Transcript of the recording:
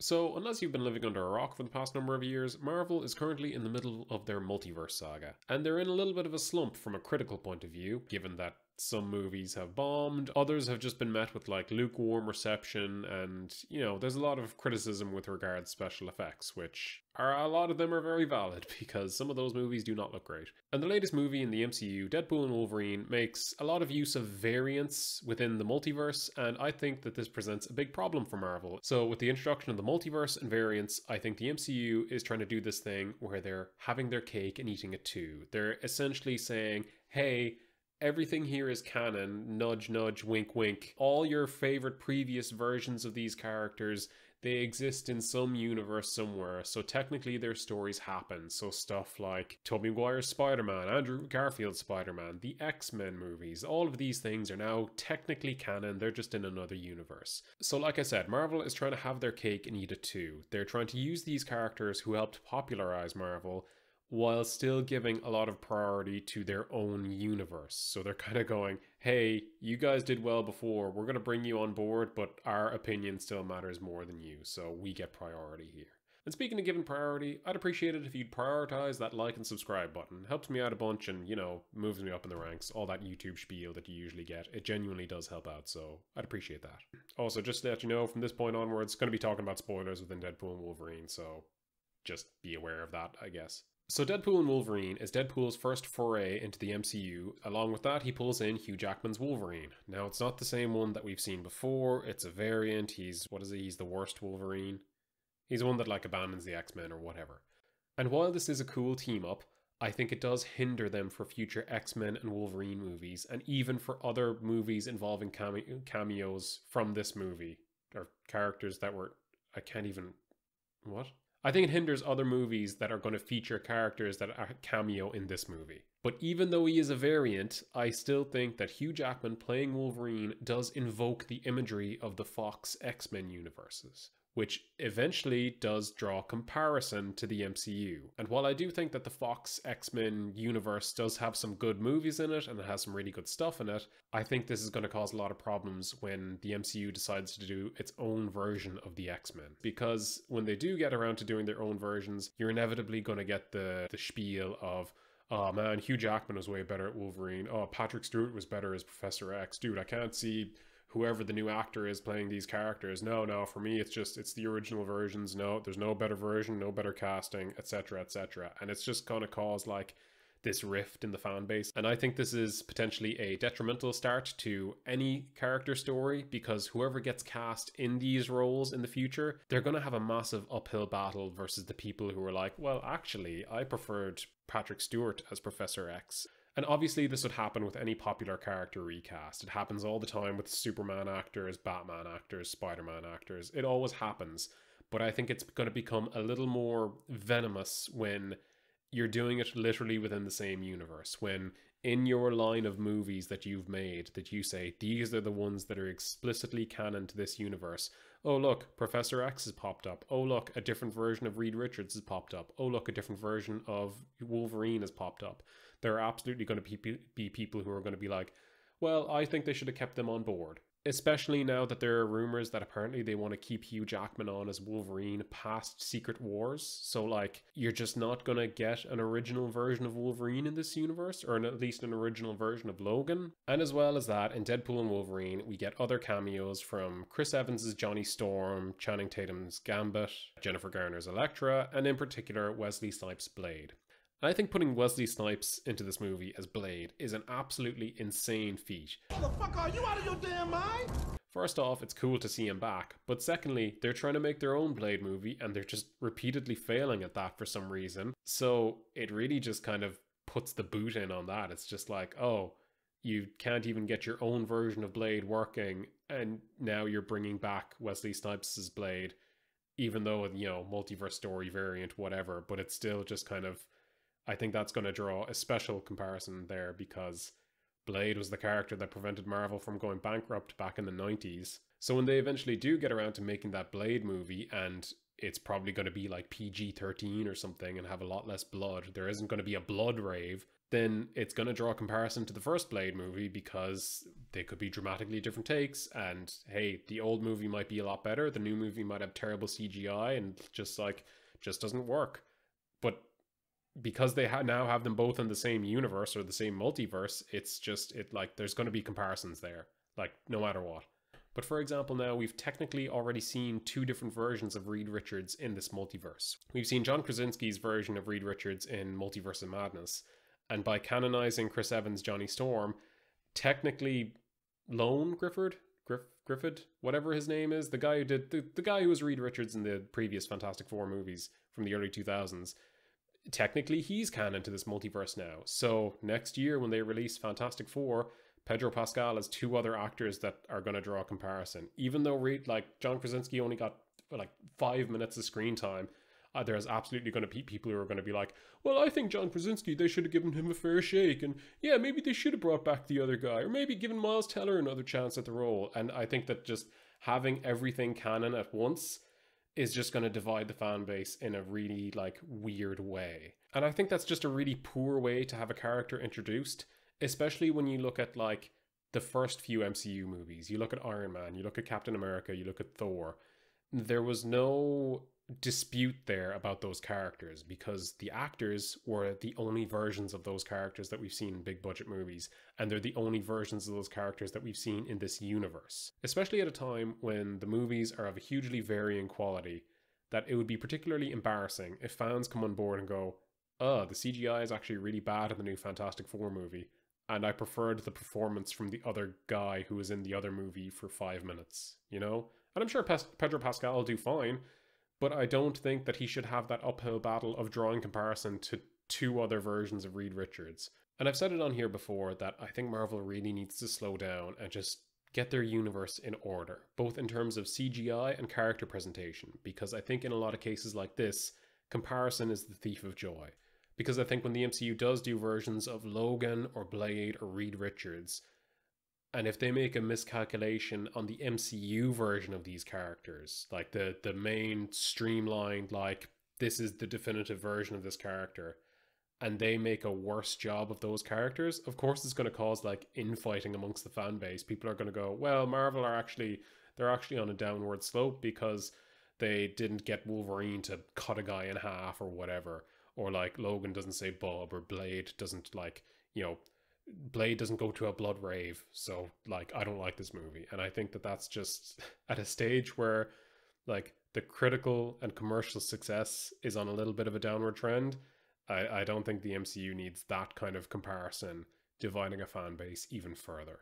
So, unless you've been living under a rock for the past number of years, Marvel is currently in the middle of their multiverse saga. And they're in a little bit of a slump from a critical point of view, given that some movies have bombed, others have just been met with like lukewarm reception, and there's a lot of criticism with regards to special effects, which a lot of them are very valid because some of those movies do not look great. And the latest movie in the MCU, Deadpool and Wolverine, makes a lot of use of variants within the multiverse, and I think that this presents a big problem for Marvel. So with the introduction of the multiverse and variants, I think the MCU is trying to do this thing where they're having their cake and eating it too. They're essentially saying, hey, everything here is canon, nudge nudge, wink wink. All your favorite previous versions of these characters, they exist in some universe somewhere, so technically their stories happen. So stuff like Tobey Maguire's Spider-Man, Andrew Garfield's Spider-Man, the X-Men movies, all of these things are now technically canon, they're just in another universe. So like I said, Marvel is trying to have their cake and eat it too. They're trying to use these characters who helped popularize Marvel while still giving a lot of priority to their own universe. So they're kind of going, hey, you guys did well before, we're going to bring you on board, but our opinion still matters more than you, so we get priority here. And speaking of giving priority, I'd appreciate it if you'd prioritize that like and subscribe button. It helps me out a bunch and, moves me up in the ranks, all that YouTube spiel that you usually get. It genuinely does help out, so I'd appreciate that. Also, just to let you know, from this point onwards, going to be talking about spoilers within Deadpool and Wolverine, so just be aware of that, I guess. So Deadpool and Wolverine is Deadpool's first foray into the MCU. Along with that, he pulls in Hugh Jackman's Wolverine. Now, it's not the same one that we've seen before. It's a variant. He's the worst Wolverine. He's the one that abandons the X-Men or whatever. And while this is a cool team up, I think it does hinder them for future X-Men and Wolverine movies, and even for other movies involving cameos from this movie, or characters that were, I think it hinders other movies that are going to feature characters that are cameo in this movie. But even though he is a variant, I still think that Hugh Jackman playing Wolverine does invoke the imagery of the Fox X-Men universes, which eventually does draw comparison to the MCU. And while I do think that the Fox X-Men universe does have some good movies in it and it has some really good stuff in it, I think this is going to cause a lot of problems when the MCU decides to do its own version of the X-Men. Because when they do get around to doing their own versions, you're inevitably going to get the spiel of, oh man, Hugh Jackman was way better at Wolverine. Oh, Patrick Stewart was better as Professor X. Dude, I can't see whoever the new actor is playing these characters. No, for me, it's the original versions. No, there's no better version, no better casting, etc., etc. And it's just going to cause this rift in the fan base. And I think this is potentially a detrimental start to any character story, because whoever gets cast in these roles in the future, they're going to have a massive uphill battle versus the people who are like, well, actually, I preferred Patrick Stewart as Professor X. And obviously this would happen with any popular character recast. It happens all the time with Superman actors, Batman actors, Spider-Man actors. It always happens. But I think it's going to become a little more venomous when you're doing it literally within the same universe. When in your line of movies that you've made, that you say, these are the ones that are explicitly canon to this universe. Oh look, Professor X has popped up. Oh look, a different version of Reed Richards has popped up. Oh look, a different version of Wolverine has popped up. There are absolutely going to be people who are going to be like, well, I think they should have kept them on board. Especially now that there are rumors that apparently they want to keep Hugh Jackman on as Wolverine past Secret Wars. So you're just not going to get an original version of Wolverine in this universe, or at least an original version of Logan. And as well as that, in Deadpool and Wolverine, we get other cameos from Chris Evans' Johnny Storm, Channing Tatum's Gambit, Jennifer Garner's Elektra, and in particular Wesley Snipes' Blade. I think putting Wesley Snipes into this movie as Blade is an absolutely insane feat. Motherfucker, are you out of your damn mind? First off, it's cool to see him back, but secondly, they're trying to make their own Blade movie and they're just repeatedly failing at that for some reason. So it really just kind of puts the boot in on that. It's just like, oh, you can't even get your own version of Blade working, and now you're bringing back Wesley Snipes' Blade, even though, multiverse story variant, whatever, but it's still just kind of, I think that's going to draw a special comparison there, because Blade was the character that prevented Marvel from going bankrupt back in the 90s. So when they eventually do get around to making that Blade movie, and it's probably going to be PG-13 or something and have a lot less blood, there isn't going to be a blood rave, then it's going to draw a comparison to the first Blade movie, because they could be dramatically different takes, and hey, the old movie might be a lot better, the new movie might have terrible CGI and just doesn't work. But because they now have them both in the same universe or the same multiverse, there's going to be comparisons there, like no matter what. But for example, now we've technically already seen two different versions of Reed Richards in this multiverse. We've seen John Krasinski's version of Reed Richards in Multiverse of Madness, and by canonizing Chris Evans' Johnny Storm, technically Lone Griffith, whatever his name is, the guy who did the guy who was Reed Richards in the previous Fantastic Four movies from the early 2000s, technically he's canon to this multiverse now. So next year when they release Fantastic Four, Pedro Pascal has two other actors that are going to draw a comparison. Even though John Krasinski only got like 5 minutes of screen time, there's absolutely going to be people who are going to be like, well, I think John Krasinski, they should have given him a fair shake, and yeah, maybe they should have brought back the other guy, or maybe given Miles Teller another chance at the role. And I think that just having everything canon at once is just going to divide the fan base in a really weird way. And I think that's just a really poor way to have a character introduced, especially when you look at the first few MCU movies. You look at Iron Man, you look at Captain America, you look at Thor. There was no dispute there about those characters because the actors were the only versions of those characters that we've seen in big budget movies, and they're the only versions of those characters that we've seen in this universe. Especially at a time when the movies are of a hugely varying quality, that it would be particularly embarrassing if fans come on board and go, the CGI is actually really bad in the new Fantastic Four movie, and I preferred the performance from the other guy who was in the other movie for 5 minutes, you know? And I'm sure Pedro Pascal will do fine, but I don't think that he should have that uphill battle of drawing comparison to two other versions of Reed Richards. And I've said it on here before that I think Marvel really needs to slow down and just get their universe in order, both in terms of CGI and character presentation, because I think in a lot of cases like this, comparison is the thief of joy. Because I think when the MCU does do versions of Logan or Blade or Reed Richards, and if they make a miscalculation on the MCU version of these characters, like the main streamlined, this is the definitive version of this character, and they make a worse job of those characters, of course it's going to cause infighting amongst the fan base. People are going to go, well, Marvel they're actually on a downward slope because they didn't get Wolverine to cut a guy in half or whatever, or Logan doesn't say Bob, or Blade doesn't Blade doesn't go to a blood rave, so I don't like this movie. And I think that that's just at a stage where the critical and commercial success is on a little bit of a downward trend. I don't think the MCU needs that kind of comparison dividing a fan base even further.